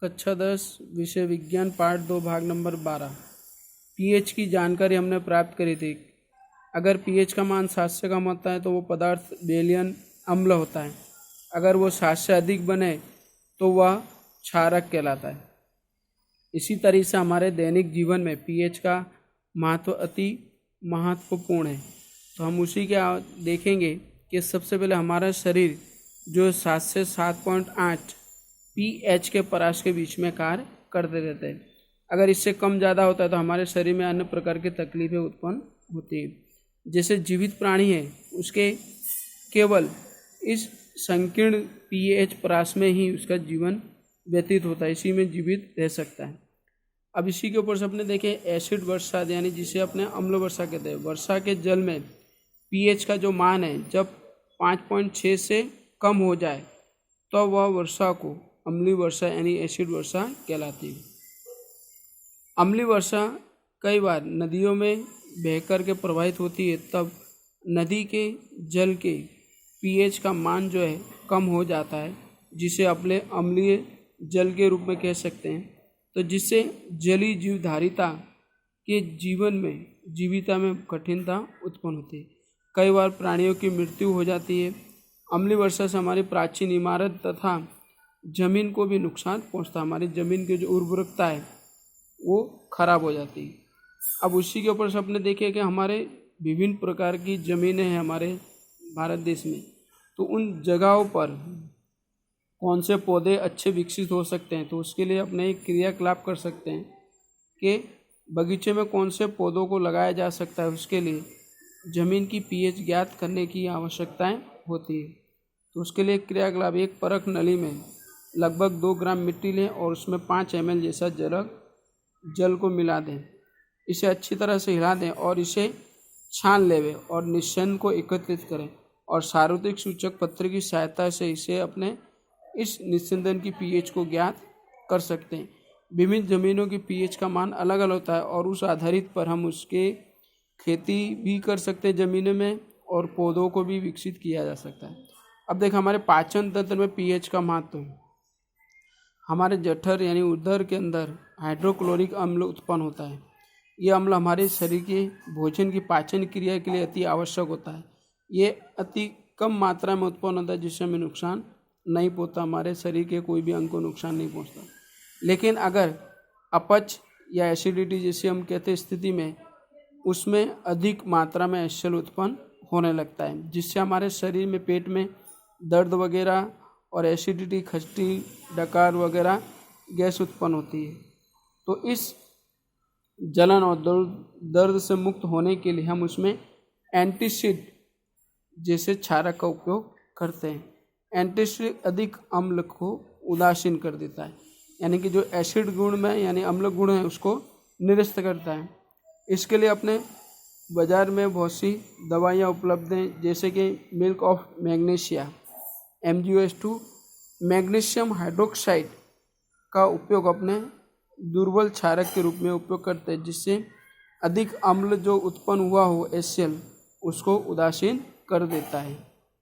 कक्षा 10 विषय विज्ञान पार्ट 2 भाग नंबर 12। पीएच की जानकारी हमने प्राप्त करी थी। अगर पीएच का मान 7 से कम होता है तो वो पदार्थ बेलियन अम्ल होता है। अगर वो 7 से अधिक बने तो वह क्षारक कहलाता है। इसी तरह से हमारे दैनिक जीवन में पीएच का महत्व अति महत्वपूर्ण है। तो हम उसी के देखेंगे कि सबसे पहले हमारा शरीर जो 7 से 7.8 पीएच के परास के बीच में कार्य करते रहते हैं। अगर इससे कम ज़्यादा होता है तो हमारे शरीर में अन्य प्रकार की तकलीफें उत्पन्न होती हैं। जैसे जीवित प्राणी है उसके केवल इस संकीर्ण पीएच परास में ही उसका जीवन व्यतीत होता है, इसी में जीवित रह सकता है। अब इसी के ऊपर से अपने देखें एसिड वर्षा यानी जिसे अपने अम्ल वर्षा कहते हैं। वर्षा के जल में पीएच का जो मान है जब 5.6 से कम हो जाए तो वह वर्षा को अम्लीय वर्षा यानी एसिड वर्षा कहलाती है। अम्लीय वर्षा कई बार नदियों में बहकर के प्रवाहित होती है, तब नदी के जल के पीएच का मान जो है कम हो जाता है, जिसे अपने अम्लीय जल के रूप में कह सकते हैं। तो जिससे जलीय जीवधारिता के जीविता में कठिनता उत्पन्न होती है। कई बार प्राणियों की मृत्यु हो जाती है। अम्लीय वर्षा से हमारी प्राचीन इमारत तथा जमीन को भी नुकसान पहुंचता है। हमारी जमीन की जो उर्वरकता है वो खराब हो जाती है। अब उसी के ऊपर से अपने देखें कि हमारे विभिन्न प्रकार की ज़मीनें हैं हमारे भारत देश में, तो उन जगहों पर कौन से पौधे अच्छे विकसित हो सकते हैं। तो उसके लिए अपने एक क्रियाकलाप कर सकते हैं कि बगीचे में कौन से पौधों को लगाया जा सकता है। उसके लिए ज़मीन की पीएच ज्ञात करने की आवश्यकताएं होती है। तो उसके लिए क्रियाकलाप, एक परख नली में लगभग 2 ग्राम मिट्टी लें और उसमें 5 ml जैसा जल को मिला दें। इसे अच्छी तरह से हिला दें और इसे छान लेवें और निस्सन को एकत्रित करें और सार्वत्रिक सूचक पत्र की सहायता से इसे अपने इस निस्संदन की पीएच को ज्ञात कर सकते हैं। विभिन्न ज़मीनों की पीएच का मान अलग अलग होता है और उस आधारित पर हम उसके खेती भी कर सकते हैं ज़मीनों में और पौधों को भी विकसित किया जा सकता है। अब देखो हमारे पाचन तंत्र में पीएच का महत्व है। हमारे जठर यानी उदर के अंदर हाइड्रोक्लोरिक अम्ल उत्पन्न होता है। ये अम्ल हमारे शरीर के भोजन की पाचन क्रिया के लिए अति आवश्यक होता है। ये अति कम मात्रा में उत्पन्न होता है, जिससे हमें नुकसान नहीं पहुंचता, हमारे शरीर के कोई भी अंग को नुकसान नहीं पहुंचता। लेकिन अगर अपच या एसिडिटी जैसे हम कहते हैं स्थिति में उसमें अधिक मात्रा में एसिड उत्पन्न होने लगता है, जिससे हमारे शरीर में पेट में दर्द वगैरह और एसिडिटी, खट्टी, डकार वगैरह गैस उत्पन्न होती है। तो इस जलन और दर्द से मुक्त होने के लिए हम उसमें एंटीसिड जैसे क्षारक का उपयोग करते हैं। एंटीसिड अधिक अम्ल को उदासीन कर देता है, यानी कि जो एसिड गुण में यानी अम्ल गुण है उसको निरस्त करता है। इसके लिए अपने बाज़ार में बहुत सी दवाइयाँ उपलब्ध हैं, जैसे कि milk of magnesia MgO2 magnesium hydroxide का उपयोग अपने दुर्बल क्षारक के रूप में उपयोग करते हैं, जिससे अधिक अम्ल जो उत्पन्न हुआ हो HCl उसको उदासीन कर देता है।